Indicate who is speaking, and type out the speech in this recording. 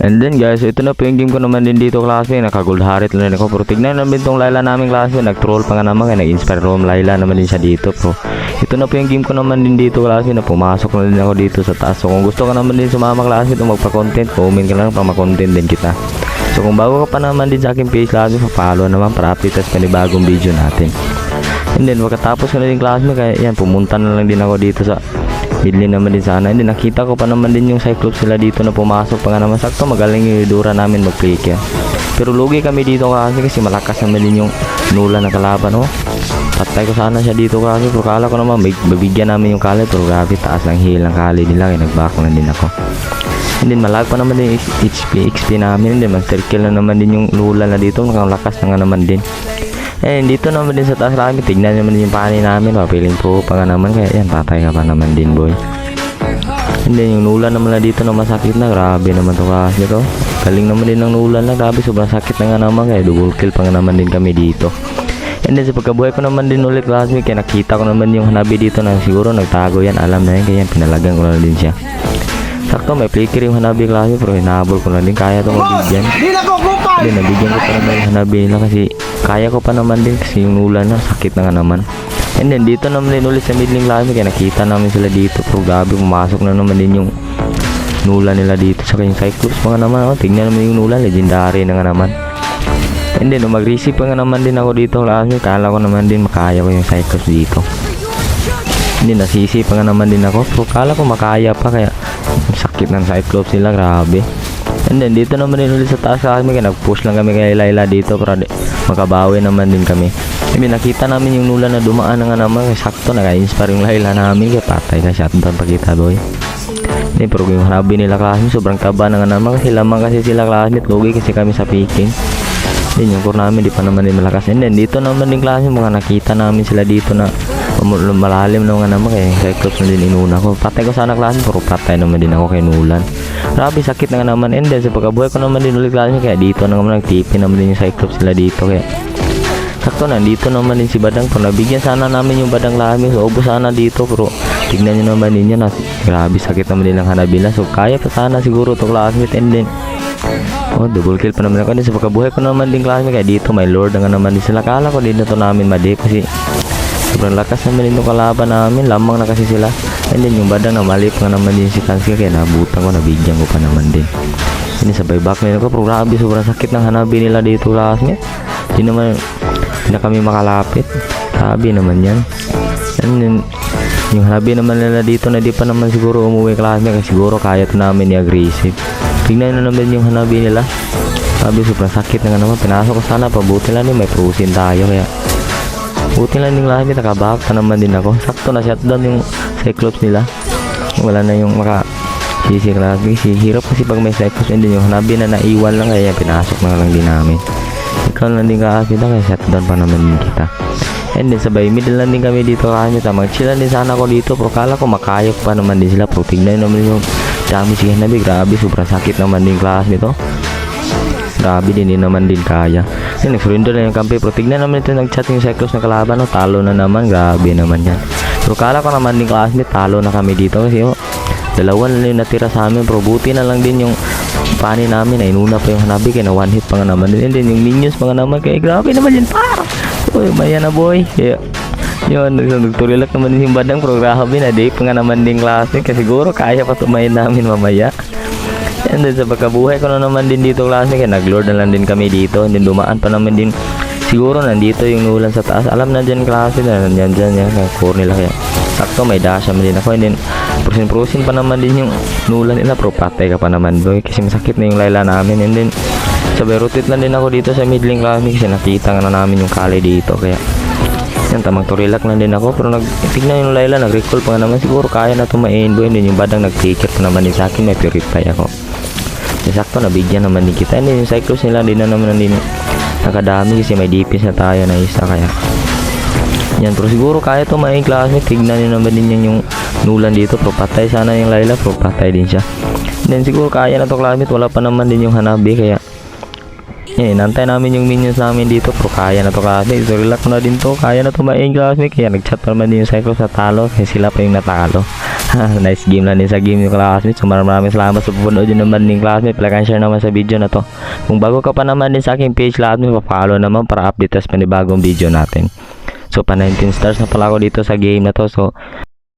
Speaker 1: And then guys, ito na po yung game ko naman din dito klase. Naka-gold heart lang din ako. Pero tignan namin tong Layla namin klase. Nag-troll pa nga naman. Nag-inspire room Layla naman din siya dito bro. Ito na po yung game ko naman din dito klase. Na pumasok na din ako dito sa taas. So kung gusto ka naman din sumama klase ito magpa-content, comment ka lang para ma-content din kita. So kung bago ka pa naman din sa aking page klase, pa-follow naman para update sa panibagong video natin. And then pagkatapos ko na din klase, kaya yan pumunta na lang din ako dito sa bili naman din sana. Hindi nakita ko pa naman din yung Cyclops sila dito na pumasok pa nga naman. Sakto magaling yung Idura namin mag-fake yan. Pero lugi kami dito kasi malakas naman din yung Nula na kalaban oh. Patay ko sana siya dito kasi pero kala ko naman mabigyan namin yung Kali. Pero grabe taas lang heal ng Kali nila kaya nag-back na din ako. And then malag pa naman din XP namin. And then mag-circle na naman din yung Nula na dito. Nakalakas na nga naman din. And dito naman din sa taas kami, tignan naman din yung pani namin, papiling po pa nga naman, kaya yan, patay ka pa naman din boy. And then yung Nula naman na dito na masakit na, grabe naman to kasi to. Galing naman din ng Nula na, grabe, sobrang sakit na nga naman, kaya double kill pa nga naman din kami dito. And then sa pagkabuhay ko naman din ulit klase, kaya nakita ko naman yung Hanabi dito na siguro nagtago yan, alam na yan, kaya pinalagan ko na din siya. Sakto may flicker yung Hanabi klase, pero hinabol ko na din, kaya itong mabigyan. Hindi, nabigyan ko pa naman yung Hanabi nila kasi kaya ko pa naman din kasi yung Nula na sakit na nga naman. And then dito naman din ulit sa middling klase, kaya nakita namin sila dito, pero grabe pumasok na naman din yung Nula nila dito sa kanyang Cyclops pa nga naman. Oh, tignan naman yung Nula, legendary na nga naman. And then mag-receive pa nga naman din ako dito klase, kala ko naman din makaya ko yung Cyclops dito. Hindi, nasisi pa nga naman din ako, pero kala ko makaya pa, kaya sakit ng Cyclops nila, grabe. And then dito naman din ulit sa taas kami, kaya nag-push lang kami kay Layla dito para makabawi naman din kami. I mean, nakita namin yung Nula na dumaan na nga naman, kaya sakto naka-inspire yung Layla namin, kaya patay na shotdown pagkita boy. Hindi, pero yung Hanabi nila klase, sobrang taba na nga naman kasi lamang kasi sila klase, lugi kasi kami sa picking. Then yung core namin di pa naman din malakas. And then dito naman din klase, mga nakita namin sila dito na malalim na nga naman, kaya Cyclops na din inuna ko. Patay ko sana klase, pero patay naman din ako kay Nulan. Grabe sakit na nga naman. And then sa pagkabuhay ko naman din ulit klase, kaya dito na naman nagtipi naman din yung Cyclops sila dito, kaya sakto na dito naman din si Badang. Kung nabigyan sana namin yung Badang Lami, so ubo sana dito, pero tignan nyo naman ninyo na grabe sakit naman din ng Hanabila. So kaya pa sana siguro to classmate. And then oh, double kill pa naman ako. Din sa pagkabuhay ko naman din classmate, kaya dito may Lord na nga naman din sila. Kala ko din na to namin madip kasi sobrang lakas naman din yung kalaban namin, lamang na kasi sila. And then yung Badang na malip nga naman din si Kanski, kaya nabutan ko, nabigyan ko pa naman din. Hindi sabay back na ko, pero grabe sobrang sakit ng Hanabi nila dito classmate. Hindi na kami makalapit, grabe naman yan. And then yung Hanabi naman nila dito na di pa naman siguro umuwi classmate, kasi siguro kaya to namin i-aggressive. Tingnan na naman yung Hanabi nila, grabe sobrang sakit na nga naman. Pinasok ko sana, pabuti lang din may prusin tayo, kaya buti lang yung lahat, nakabak pa naman din ako. Sakto na shutdown yung Cyclops nila, wala na yung sisi klase. Hirap kasi pag may Cyclops. And then yung Hanabi na naiwan lang, kaya pinasok na lang din namin. Ikaw lang din kakakita, kaya shutdown pa naman din kita. And then sabay middle lang din kami dito kanya, mag-chill lang din sana ako dito, pero kala ko makayok pa naman din sila. Pero tignan naman yung dami si Hanabi, grabe sobrang sakit naman din klase nito. Grabe din naman din kaya. Yan, nag-surrender na yung kampi. Pero tignan naman ito, nag-chat yung Cyclops na kalaban. No? Talo na naman. Grabe naman yan. Pero kala ko naman din classmate, talo na kami dito. Kasi dalawa na yung natira sa amin. Pero buti na lang din yung pani namin. Ay inuna pa yung Hanabi. Kaya na one hit pa nga naman din. And then yung minions pa nga naman. Kaya grabe naman yun. Uy, maya na boy. Kaya yun, nagturilak naman din yung Badang. Pero grabe na. Day pa nga naman din classmate. Kasi siguro kaya pa tumayin namin mamaya. And then sa pagkabuhay ko na naman din dito klase, kaya nag-lord na lang din kami dito. And then dumaan pa naman din, siguro nandito yung Nulan sa taas. Alam na dyan klase na nandyan dyan yung core nila, kaya sakto may dash naman din ako. And then prusin pa naman din yung Nulan nila, pero patay ka pa naman boy, kasi masakit na yung Layla namin. And then sabay rotate lang din ako dito sa middling klase, kasi nakita nga na namin yung Kali dito, kaya yan, tamang turilak lang din ako. Pero tignan yung Layla, nag-recall pa nga naman, siguro kaya na tumain boy. And then yung Badang nag-ticket pa naman din sa akin, may purify ako. Sakto nabigyan naman din kita. And yung Cyclops nila din na naman din nakadami, kasi may DPS na tayo na isa, kaya yan. Pero siguro kaya to maing classmate. Tignan nyo naman din yan yung Nulan dito, pero patay sana yung Layla, pero patay din siya. And then siguro kaya na to classmate, wala pa naman din yung Hanabi, kaya yan, inantay namin yung minions namin dito, pero kaya na to classmate. So relax na din to, kaya na to maing classmate. Kaya nag-chat pa naman din yung Cyclops sa talo, kasi sila pa yung natalo. Nice game lang din sa game yung classmate. So maraming salamat sa pupunod yun naman din classmate. Like and share naman sa video na to. Kung bago ka pa naman din sa aking page classmate, pa-follow naman para update sa panibagong video natin. So pa 19 stars na pala ako dito sa game na to. So